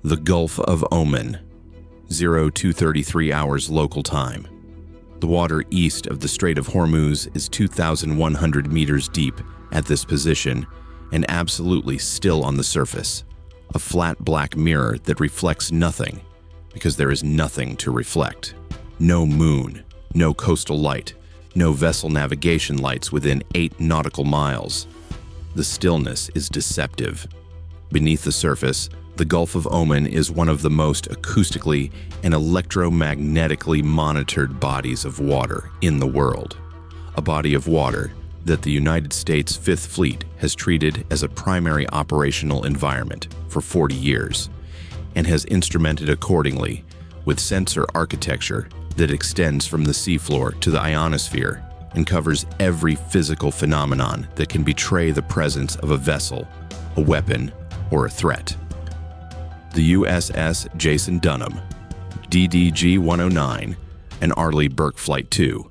The Gulf of Oman, 0233 hours local time. The water east of the Strait of Hormuz is 2,100 meters deep at this position and absolutely still on the surface. A flat black mirror that reflects nothing because there is nothing to reflect. No moon, no coastal light, no vessel navigation lights within 8 nautical miles. The stillness is deceptive. Beneath the surface, the Gulf of Oman is one of the most acoustically and electromagnetically monitored bodies of water in the world. A body of water that the United States Fifth Fleet has treated as a primary operational environment for 40 years and has instrumented accordingly with sensor architecture that extends from the seafloor to the ionosphere and covers every physical phenomenon that can betray the presence of a vessel, a weapon, or a threat. The USS Jason Dunham, DDG-109, and Arleigh Burke Flight 2,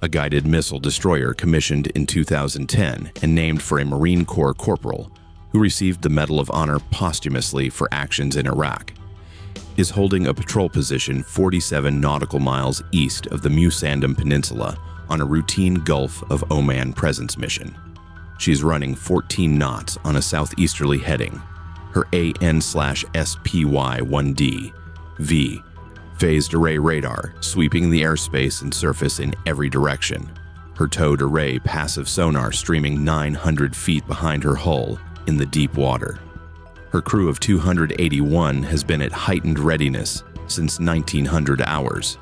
a guided missile destroyer commissioned in 2010 and named for a Marine Corps corporal who received the Medal of Honor posthumously for actions in Iraq, is holding a patrol position 47 nautical miles east of the Musandam Peninsula on a routine Gulf of Oman presence mission. She's running 14 knots on a southeasterly heading. Her AN/SPY-1D V phased array radar sweeping the airspace and surface in every direction. Her towed array passive sonar streaming 900 feet behind her hull in the deep water. Her crew of 281 has been at heightened readiness since 1900 hours,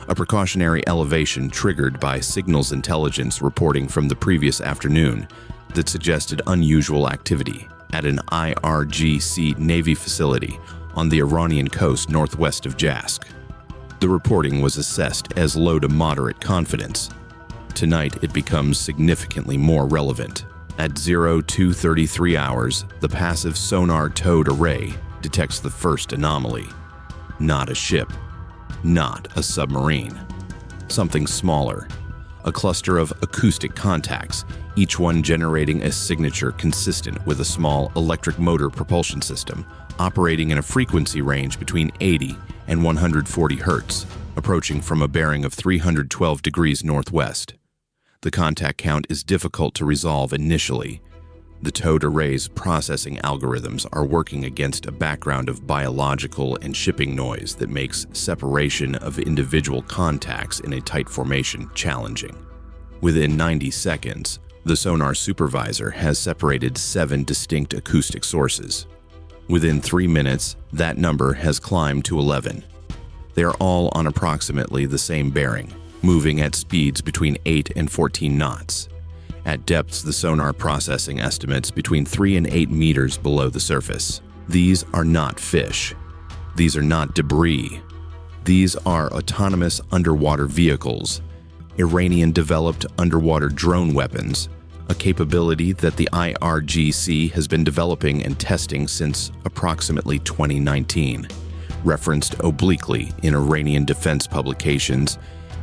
a precautionary elevation triggered by signals intelligence reporting from the previous afternoon that suggested unusual activity at an IRGC Navy facility on the Iranian coast northwest of Jask. The reporting was assessed as low to moderate confidence. Tonight it becomes significantly more relevant. At 0233 hours, the passive sonar towed array detects the first anomaly. Not a ship, not a submarine. Something smaller. A cluster of acoustic contacts, each one generating a signature consistent with a small electric motor propulsion system operating in a frequency range between 80 and 140 Hz, approaching from a bearing of 312 degrees northwest. The contact count is difficult to resolve initially. The towed array's processing algorithms are working against a background of biological and shipping noise that makes separation of individual contacts in a tight formation challenging. Within 90 seconds, the sonar supervisor has separated 7 distinct acoustic sources. Within 3 minutes, that number has climbed to 11. They are all on approximately the same bearing, moving at speeds between 8 and 14 knots. At depths, the sonar processing estimates between 3 and 8 meters below the surface. These are not fish. These are not debris. These are autonomous underwater vehicles, Iranian-developed underwater drone weapons, a capability that the IRGC has been developing and testing since approximately 2019, referenced obliquely in Iranian defense publications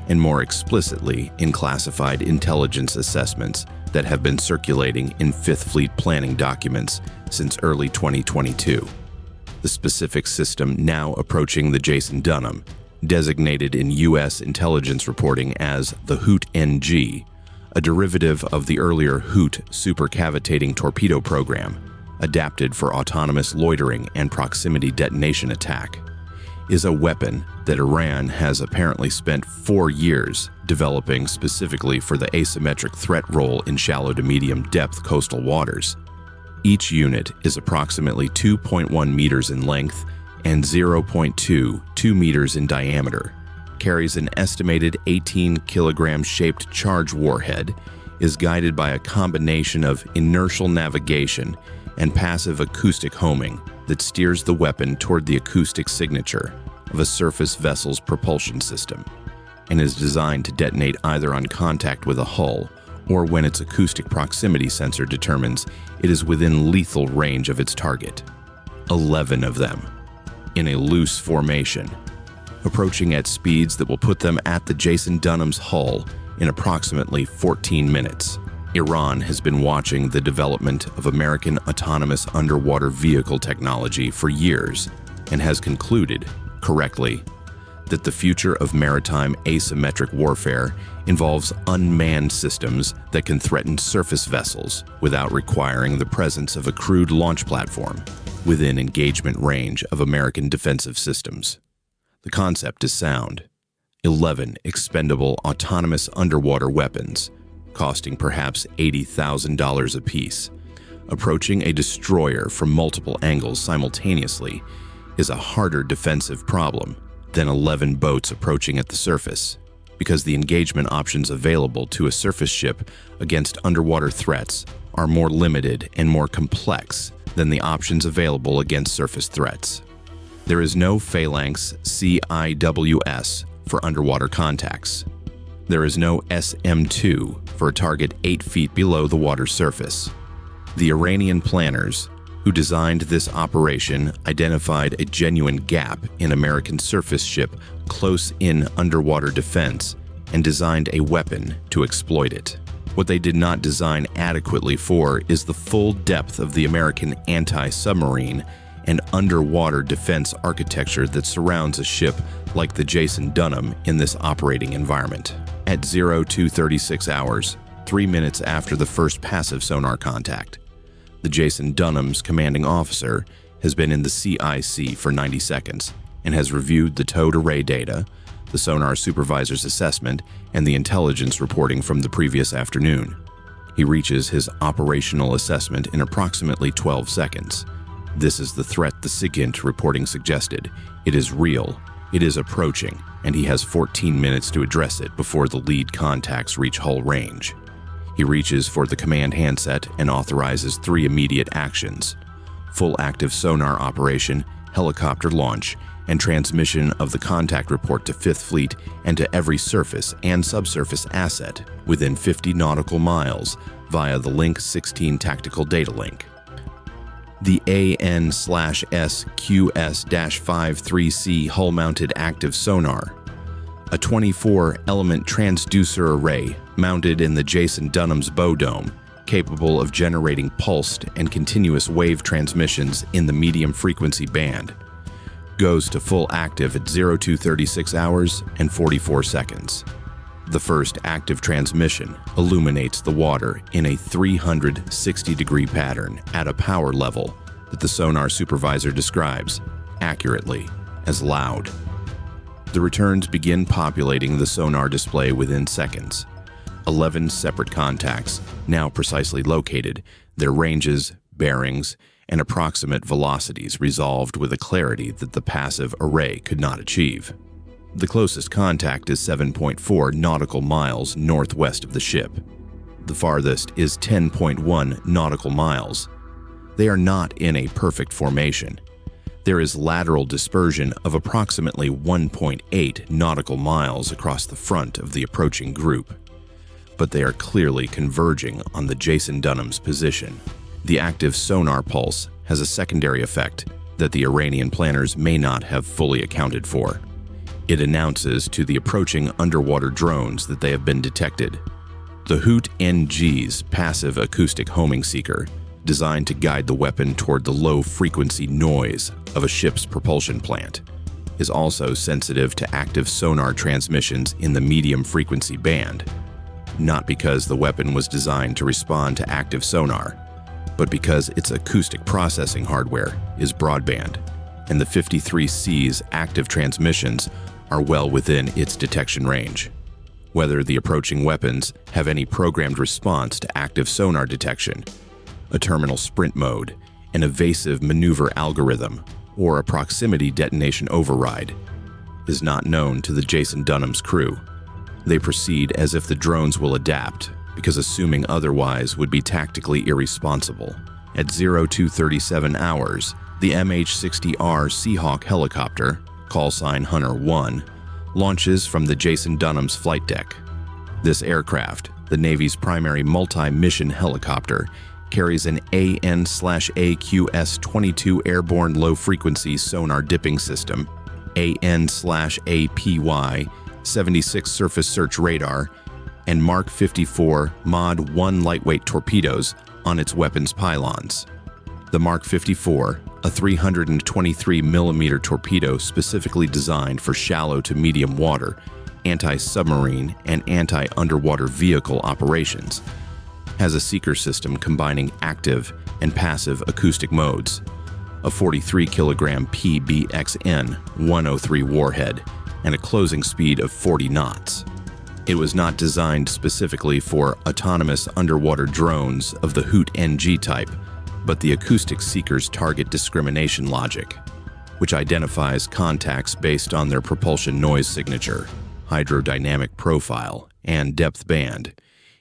and more explicitly in classified intelligence assessments that have been circulating in Fifth Fleet planning documents since early 2022. The specific system now approaching the Jason Dunham, designated in U.S. intelligence reporting as the Hoot-NG, a derivative of the earlier Hoot supercavitating torpedo program, adapted for autonomous loitering and proximity detonation attack, is a weapon that Iran has apparently spent 4 years developing specifically for the asymmetric threat role in shallow to medium depth coastal waters. Each unit is approximately 2.1 meters in length and 0.22 meters in diameter, carries an estimated 18-kilogram shaped charge warhead, is guided by a combination of inertial navigation and passive acoustic homing that steers the weapon toward the acoustic signature of a surface vessel's propulsion system, and is designed to detonate either on contact with a hull or when its acoustic proximity sensor determines it is within lethal range of its target. 11 of them, in a loose formation, approaching at speeds that will put them at the Jason Dunham's hull in approximately 14 minutes. Iran has been watching the development of American autonomous underwater vehicle technology for years and has concluded, correctly, that the future of maritime asymmetric warfare involves unmanned systems that can threaten surface vessels without requiring the presence of a crewed launch platform within engagement range of American defensive systems. The concept is sound. 11 expendable autonomous underwater weapons, costing perhaps $80,000 apiece, approaching a destroyer from multiple angles simultaneously is a harder defensive problem than 11 boats approaching at the surface, because the engagement options available to a surface ship against underwater threats are more limited and more complex than the options available against surface threats. There is no phalanx CIWS for underwater contacts. There is no SM-2 for a target 8 feet below the water surface. The Iranian planners who designed this operation identified a genuine gap in American surface ship close-in underwater defense and designed a weapon to exploit it. What they did not design adequately for is the full depth of the American anti-submarine and underwater defense architecture that surrounds a ship like the Jason Dunham in this operating environment. At 0236 hours, 3 minutes after the first passive sonar contact, the Jason Dunham's commanding officer has been in the CIC for 90 seconds and has reviewed the towed array data, the sonar supervisor's assessment, and the intelligence reporting from the previous afternoon. He reaches his operational assessment in approximately 12 seconds. This is the threat the SIGINT reporting suggested. It is real, it is approaching, and he has 14 minutes to address it before the lead contacts reach hull range. He reaches for the command handset and authorizes 3 immediate actions: full active sonar operation, helicopter launch, and transmission of the contact report to 5th Fleet and to every surface and subsurface asset within 50 nautical miles via the Link 16 tactical data link. The AN/SQS-53C hull-mounted active sonar, a 24-element transducer array mounted in the Jason Dunham's bow dome, capable of generating pulsed and continuous wave transmissions in the medium frequency band, goes to full active at 0236 hours and 44 seconds. The first active transmission illuminates the water in a 360-degree pattern at a power level that the sonar supervisor describes, accurately, as loud. The returns begin populating the sonar display within seconds. 11 separate contacts, now precisely located, their ranges, bearings, and approximate velocities resolved with a clarity that the passive array could not achieve. The closest contact is 7.4 nautical miles northwest of the ship. The farthest is 10.1 nautical miles. They are not in a perfect formation. There is lateral dispersion of approximately 1.8 nautical miles across the front of the approaching group, but they are clearly converging on the Jason Dunham's position. The active sonar pulse has a secondary effect that the Iranian planners may not have fully accounted for. It announces to the approaching underwater drones that they have been detected. The Hoot-NG's passive acoustic homing seeker, designed to guide the weapon toward the low-frequency noise of a ship's propulsion plant, is also sensitive to active sonar transmissions in the medium-frequency band, not because the weapon was designed to respond to active sonar, but because its acoustic processing hardware is broadband, and the 53C's active transmissions are well within its detection range. Whether the approaching weapons have any programmed response to active sonar detection, a terminal sprint mode, an evasive maneuver algorithm, or a proximity detonation override, is not known to the Jason Dunham's crew. They proceed as if the drones will adapt, because assuming otherwise would be tactically irresponsible. At 0237 hours, the MH-60R Seahawks helicopter, callsign Hunter 1, launches from the Jason Dunham's flight deck. This aircraft, the Navy's primary multi-mission helicopter, carries an AN/AQS-22 airborne low-frequency sonar dipping system, AN/APY-76 surface search radar, and Mark 54 Mod 1 lightweight torpedoes on its weapons pylons. The Mark 54 a 323mm torpedo specifically designed for shallow to medium water, anti-submarine, and anti-underwater vehicle operations. Has a seeker system combining active and passive acoustic modes, a 43-kilogram PBXN-103 warhead, and a closing speed of 40 knots. It was not designed specifically for autonomous underwater drones of the Hoot-NG type, but the acoustic seeker's target discrimination logic, which identifies contacts based on their propulsion noise signature, hydrodynamic profile, and depth band,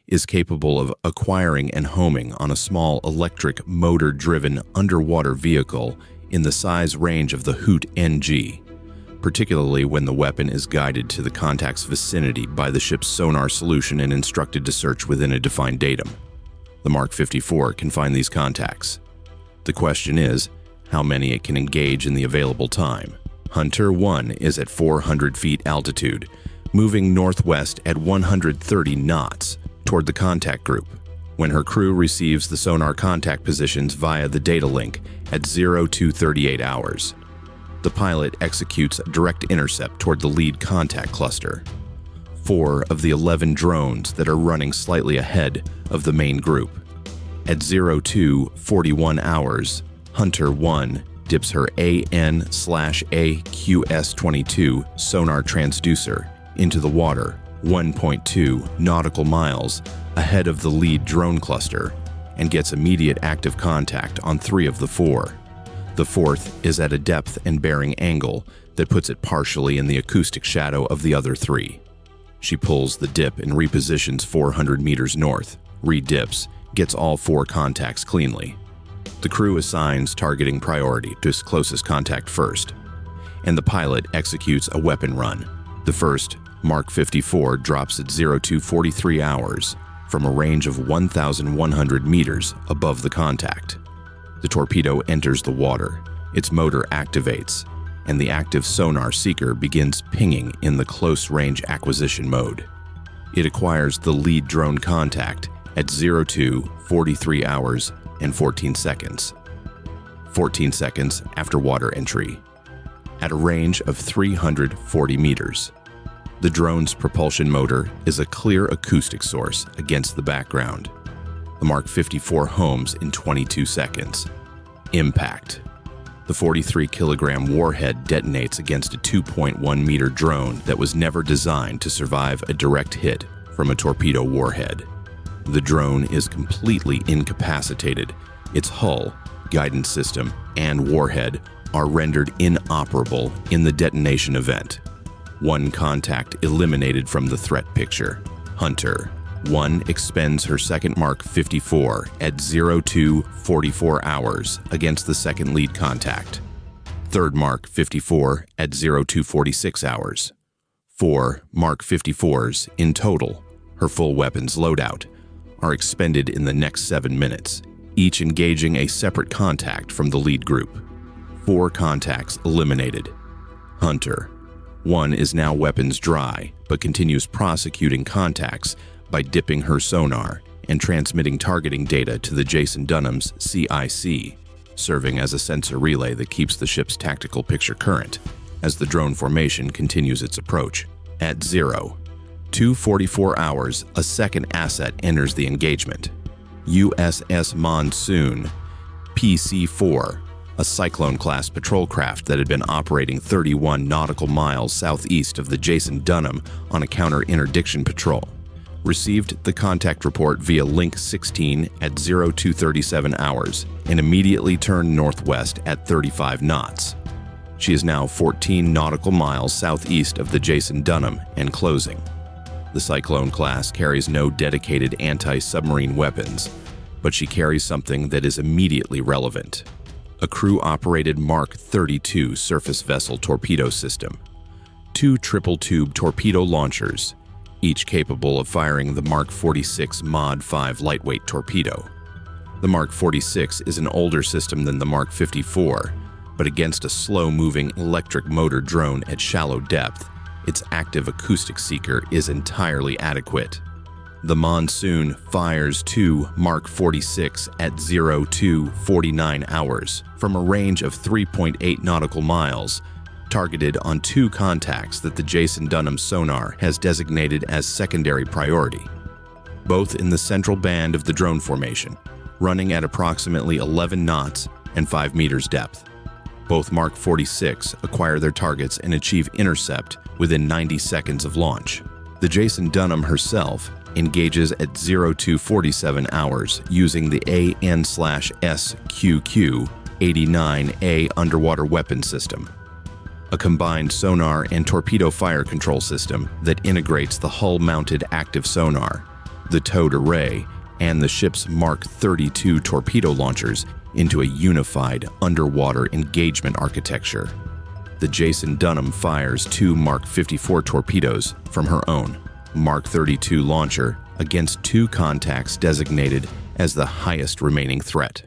is capable of acquiring and homing on a small electric motor-driven underwater vehicle in the size range of the Hoot-NG, particularly when the weapon is guided to the contact's vicinity by the ship's sonar solution and instructed to search within a defined datum. The Mark 54 can find these contacts. The question is, how many it can engage in the available time. Hunter 1 is at 400 feet altitude, moving northwest at 130 knots toward the contact group, when her crew receives the sonar contact positions via the data link at 0238 hours. The pilot executes a direct intercept toward the lead contact cluster. 4 of the 11 drones that are running slightly ahead of the main group. At 0241 hours, Hunter 1 dips her AN/AQS-22 sonar transducer into the water 1.2 nautical miles ahead of the lead drone cluster and gets immediate active contact on 3 of the 4. The 4th is at a depth and bearing angle that puts it partially in the acoustic shadow of the other 3. She pulls the dip and repositions 400 meters north, redips, gets all 4 contacts cleanly. The crew assigns targeting priority to its closest contact first, and the pilot executes a weapon run. The first, Mark 54, drops at 0243 hours from a range of 1,100 meters above the contact. The torpedo enters the water, its motor activates, and the active sonar seeker begins pinging in the close-range acquisition mode. It acquires the lead drone contact at 0243 hours and 14 seconds. 14 seconds after water entry, at a range of 340 meters. The drone's propulsion motor is a clear acoustic source against the background. The Mark 54 homes in 22 seconds. Impact. The 43-kilogram warhead detonates against a 2.1-meter drone that was never designed to survive a direct hit from a torpedo warhead. The drone is completely incapacitated. Its hull, guidance system, and warhead are rendered inoperable in the detonation event. 1 contact eliminated from the threat picture. Hunter 1 expends her second Mark 54 at 0244 hours against the second lead contact. Third Mark 54 at 0246 hours. 4 Mark 54s in total, her full weapons loadout, are expended in the next 7 minutes, each engaging a separate contact from the lead group. 4 contacts eliminated. Hunter 1 is now weapons dry, but continues prosecuting contacts by dipping her sonar and transmitting targeting data to the Jason Dunham's CIC, serving as a sensor relay that keeps the ship's tactical picture current as the drone formation continues its approach. At 0244 hours, a second asset enters the engagement. USS Monsoon, PC-4, a Cyclone-class patrol craft that had been operating 31 nautical miles southeast of the Jason Dunham on a counter-interdiction patrol, received the contact report via Link 16 at 0237 hours and immediately turned northwest at 35 knots. She is now 14 nautical miles southeast of the Jason Dunham and closing. The Cyclone class carries no dedicated anti-submarine weapons, but she carries something that is immediately relevant: a crew-operated Mark 32 surface vessel torpedo system, 2 triple-tube torpedo launchers, each capable of firing the Mark 46 Mod 5 lightweight torpedo. The Mark 46 is an older system than the Mark 54, but against a slow-moving electric motor drone at shallow depth, its active acoustic seeker is entirely adequate. The Monsoon fires two Mark 46 at 02:49 hours from a range of 3.8 nautical miles, targeted on two contacts that the Jason Dunham sonar has designated as secondary priority, both in the central band of the drone formation, running at approximately 11 knots and 5 meters depth. Both Mark 46 acquire their targets and achieve intercept within 90 seconds of launch. The Jason Dunham herself engages at 02:47 hours using the AN/SQQ-89A underwater weapon system, a combined sonar and torpedo fire control system that integrates the hull-mounted active sonar, the towed array, and the ship's Mark 32 torpedo launchers into a unified underwater engagement architecture. The Jason Dunham fires two Mark 54 torpedoes from her own Mark 32 launcher against two contacts designated as the highest remaining threat.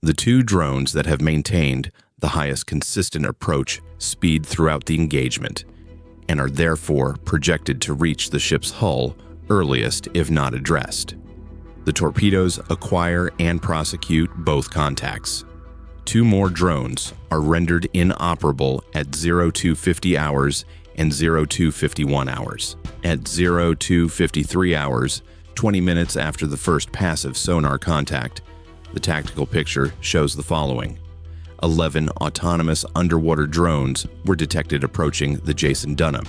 The two drones that have maintained the highest consistent approach speed throughout the engagement and are therefore projected to reach the ship's hull earliest if not addressed. The torpedoes acquire and prosecute both contacts. Two more drones are rendered inoperable at 02:50 hours and 02:51 hours. At 02:53 hours, 20 minutes after the first passive sonar contact, the tactical picture shows the following. 11 autonomous underwater drones were detected approaching the Jason Dunham.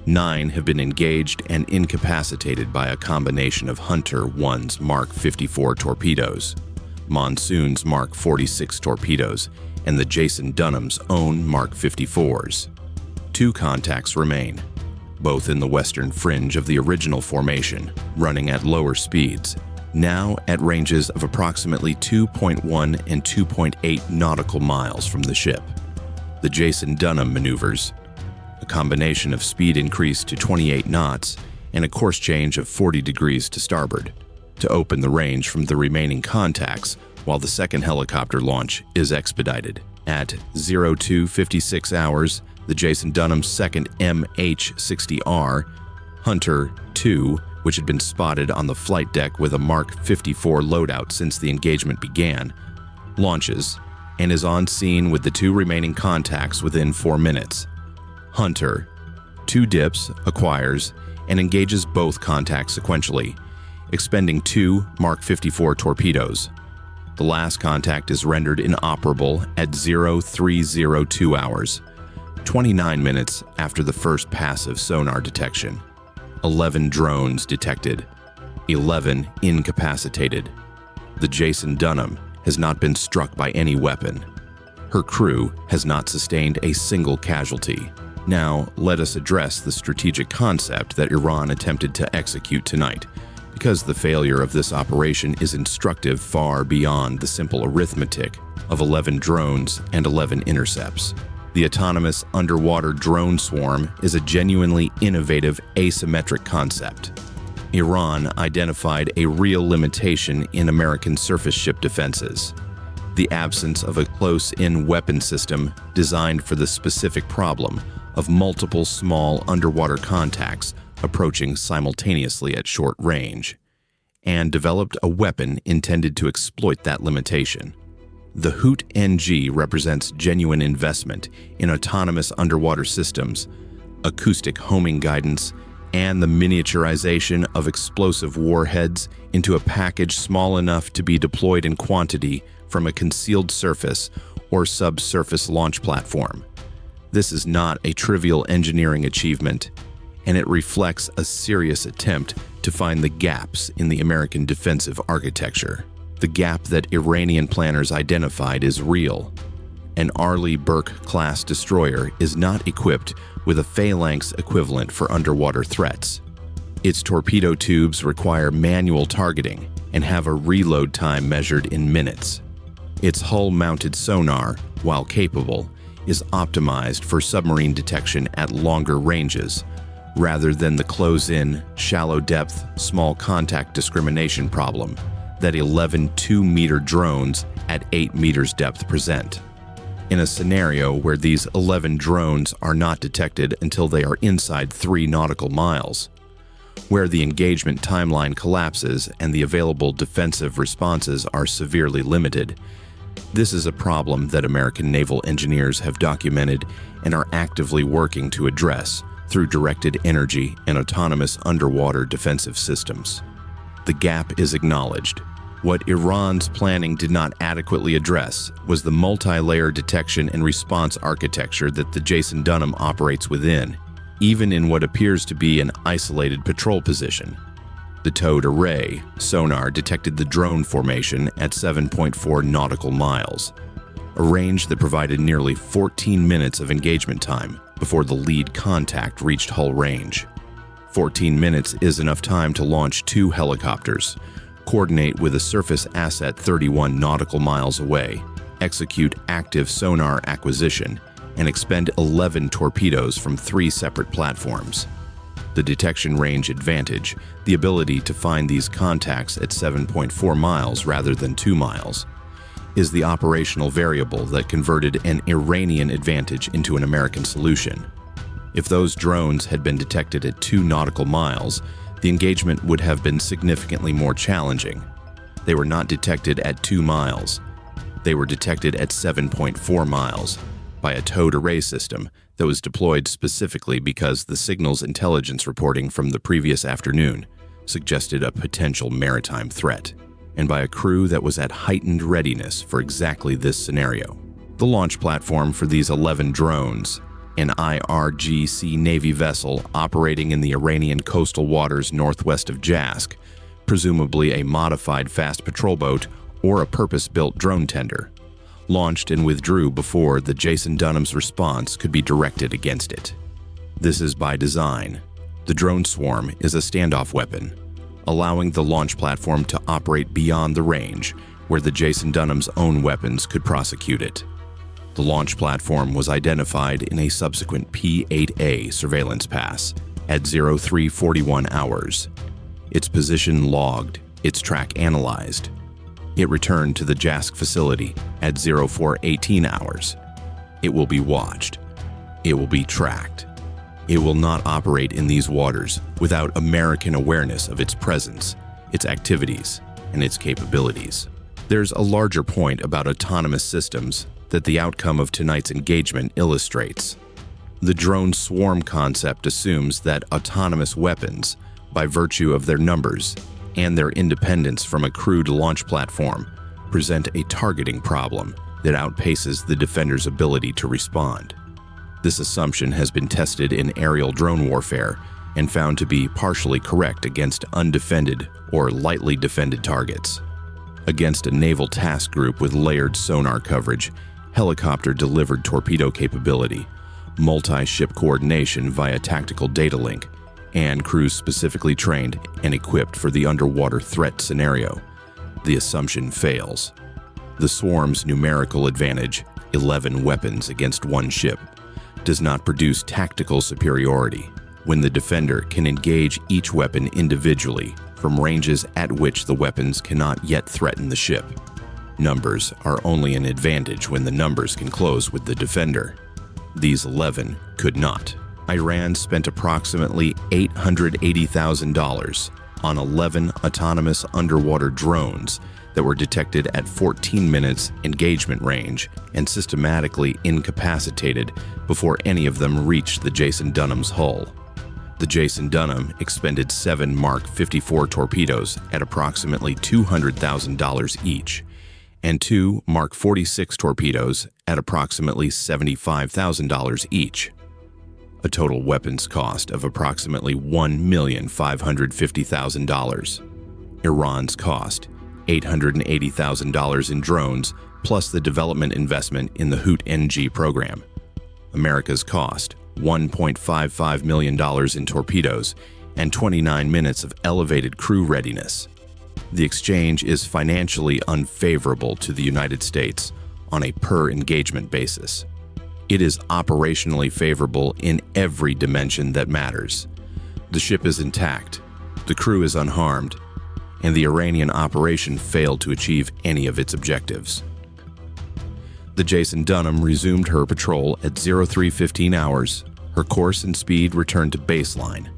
9 have been engaged and incapacitated by a combination of Hunter 1's Mark 54 torpedoes, Monsoon's Mark 46 torpedoes, and the Jason Dunham's own Mark 54s. 2 contacts remain, both in the western fringe of the original formation, running at lower speeds, now at ranges of approximately 2.1 and 2.8 nautical miles from the ship. The Jason Dunham maneuvers a combination of speed increase to 28 knots and a course change of 40 degrees to starboard to open the range from the remaining contacts while the second helicopter launch is expedited. At 02:56 hours, the Jason Dunham's second MH-60R Hunter 2, which had been spotted on the flight deck with a Mark 54 loadout since the engagement began, launches and is on scene with the two remaining contacts within 4 minutes. Hunter 2 dips, acquires, and engages both contacts sequentially, expending 2 Mark 54 torpedoes. The last contact is rendered inoperable at 03:02 hours, 29 minutes after the first passive sonar detection. 11 drones detected, 11 incapacitated. The Jason Dunham has not been struck by any weapon. Her crew has not sustained a single casualty. Now, let us address the strategic concept that Iran attempted to execute tonight, because the failure of this operation is instructive far beyond the simple arithmetic of 11 drones and 11 intercepts. The autonomous underwater drone swarm is a genuinely innovative asymmetric concept. Iran identified a real limitation in American surface ship defenses: the absence of a close-in weapon system designed for the specific problem of multiple small underwater contacts approaching simultaneously at short range, and developed a weapon intended to exploit that limitation. The Hoot-NG represents genuine investment in autonomous underwater systems, acoustic homing guidance, and the miniaturization of explosive warheads into a package small enough to be deployed in quantity from a concealed surface or subsurface launch platform. This is not a trivial engineering achievement, and it reflects a serious attempt to find the gaps in the American defensive architecture. The gap that Iranian planners identified is real. An Arleigh Burke-class destroyer is not equipped with a phalanx equivalent for underwater threats. Its torpedo tubes require manual targeting and have a reload time measured in minutes. Its hull-mounted sonar, while capable, is optimized for submarine detection at longer ranges, rather than the close-in, shallow-depth, small contact discrimination problem that 11 2-meter drones at 8 meters depth present. In a scenario where these 11 drones are not detected until they are inside 3 nautical miles, where the engagement timeline collapses and the available defensive responses are severely limited. This is a problem that American naval engineers have documented and are actively working to address through directed energy and autonomous underwater defensive systems. The gap is acknowledged. What Iran's planning did not adequately address was the multi-layer detection and response architecture that the Jason Dunham operates within, even in what appears to be an isolated patrol position. The towed array sonar detected the drone formation at 7.4 nautical miles, a range that provided nearly 14 minutes of engagement time before the lead contact reached hull range. 14 minutes is enough time to launch 2 helicopters, coordinate with a surface asset 31 nautical miles away, execute active sonar acquisition, and expend 11 torpedoes from 3 separate platforms. The detection range advantage, the ability to find these contacts at 7.4 miles rather than 2 miles, is the operational variable that converted an Iranian advantage into an American solution. If those drones had been detected at 2 nautical miles, the engagement would have been significantly more challenging. They were not detected at 2 miles. They were detected at 7.4 miles by a towed array system that was deployed specifically because the signals intelligence reporting from the previous afternoon suggested a potential maritime threat, and by a crew that was at heightened readiness for exactly this scenario. The launch platform for these 11 drones, an IRGC Navy vessel operating in the Iranian coastal waters northwest of Jask, presumably a modified fast patrol boat or a purpose-built drone tender, launched and withdrew before the Jason Dunham's response could be directed against it. This is by design. The drone swarm is a standoff weapon, allowing the launch platform to operate beyond the range where the Jason Dunham's own weapons could prosecute it. The launch platform was identified in a subsequent P-8A surveillance pass at 0341 hours. Its position logged, its track analyzed. It returned to the Jask facility at 0418 hours. It will be watched. It will be tracked. It will not operate in these waters without American awareness of its presence, its activities, and its capabilities. There's a larger point about autonomous systems that the outcome of tonight's engagement illustrates. The drone swarm concept assumes that autonomous weapons, by virtue of their numbers and their independence from a crewed launch platform, present a targeting problem that outpaces the defender's ability to respond. This assumption has been tested in aerial drone warfare and found to be partially correct against undefended or lightly defended targets. Against a naval task group with layered sonar coverage, helicopter-delivered torpedo capability, multi-ship coordination via tactical data link, and crews specifically trained and equipped for the underwater threat scenario, the assumption fails. The swarm's numerical advantage, 11 weapons against 1 ship, does not produce tactical superiority when the defender can engage each weapon individually from ranges at which the weapons cannot yet threaten the ship. Numbers are only an advantage when the numbers can close with the defender. These 11 could not. Iran spent approximately $880,000 on 11 autonomous underwater drones that were detected at 14 minutes engagement range and systematically incapacitated before any of them reached the Jason Dunham's hull. The Jason Dunham expended 7 Mark 54 torpedoes at approximately $200,000 each, and 2 Mark 46 torpedoes at approximately $75,000 each. A total weapons cost of approximately $1,550,000. Iran's cost, $880,000 in drones, plus the development investment in the Hoot-NG program. America's cost, $1.55 million in torpedoes and 29 minutes of elevated crew readiness. The exchange is financially unfavorable to the United States on a per-engagement basis. It is operationally favorable in every dimension that matters. The ship is intact, the crew is unharmed, and the Iranian operation failed to achieve any of its objectives. The Jason Dunham resumed her patrol at 0315 hours. Her course and speed returned to baseline.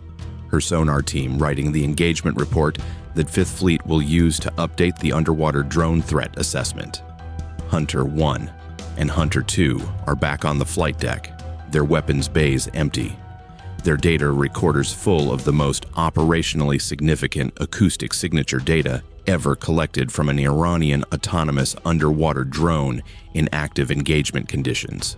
her sonar team writing the engagement report that Fifth Fleet will use to update the underwater drone threat assessment. Hunter 1 and Hunter 2 are back on the flight deck, their weapons bays empty, their data recorders full of the most operationally significant acoustic signature data ever collected from an Iranian autonomous underwater drone in active engagement conditions.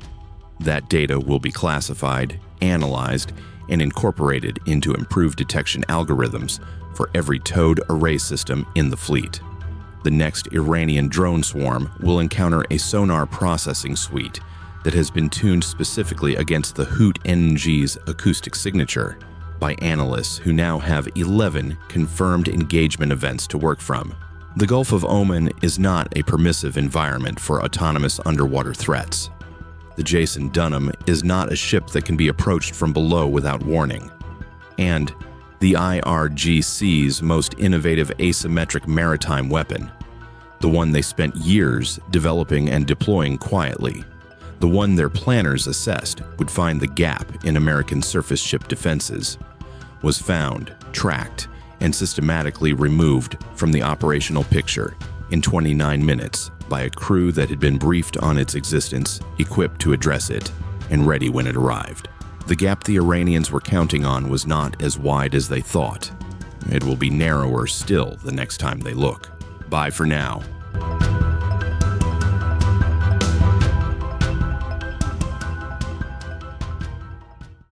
That data will be classified, analyzed, and incorporated into improved detection algorithms for every towed array system in the fleet. The next Iranian drone swarm will encounter a sonar processing suite that has been tuned specifically against the Hoot-NG's acoustic signature by analysts who now have 11 confirmed engagement events to work from. The Gulf of Oman is not a permissive environment for autonomous underwater threats. The Jason Dunham is not a ship that can be approached from below without warning. And the IRGC's most innovative asymmetric maritime weapon, the one they spent years developing and deploying quietly, the one their planners assessed would find the gap in American surface ship defenses, was found, tracked, and systematically removed from the operational picture in 29 minutes by a crew that had been briefed on its existence, equipped to address it, and ready when it arrived. The gap the Iranians were counting on was not as wide as they thought. It will be narrower still the next time they look. Bye for now.